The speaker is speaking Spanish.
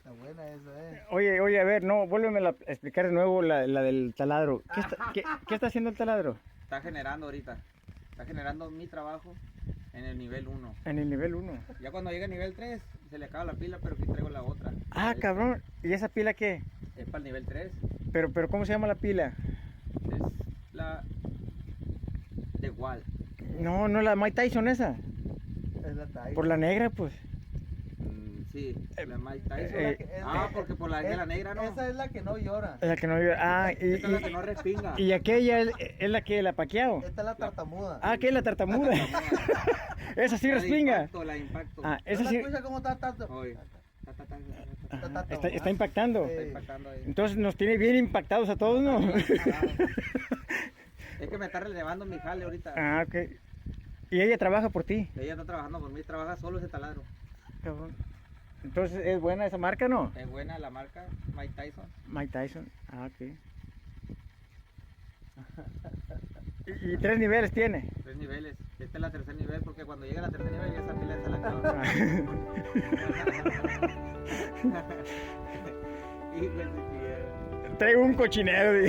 Está buena esa, Oye, a ver, no, vuélveme a explicar de nuevo la del taladro. ¿Qué está haciendo el taladro? Está generando ahorita. Está generando mi trabajo en el nivel 1. En el nivel 1. Ya cuando llega al nivel 3 se le acaba la pila, pero aquí traigo la otra. Ah, cabrón. ¿Y esa pila qué? Es para el nivel 3. Pero ¿cómo se llama la pila? Es la de Wall. No, la Mike Tyson esa. es la Tyson. Por la negra, pues. Sí, la Mike Tyson. eh, Porque por la de la negra no. Esa es la que no llora. La que no Ah, Esta es la que no respinga. y aquella es la que la paqueado. Esta es la tartamuda. Ah, que es la tartamuda. Esa sí respinga. La impacto. Ah, ¿No esa la sí. escucha cómo está tanto? Oye, Está impactando. Sí. está impactando ahí. Entonces nos tiene bien impactados a todos, ¿no? Es que me está relevando mi jale ahorita. Ah, ok. Y ella trabaja por ti. Ella está trabajando por mí, trabaja solo ese taladro. Cabrón. Entonces, ¿es buena esa marca, no? Es buena la marca Mike Tyson. Mike Tyson. Ah, ok. ¿Y 3 niveles tiene? 3 niveles. Este es la tercer nivel porque cuando llega la tercer nivel ya esa pila se la acaba. Traigo un cochinero.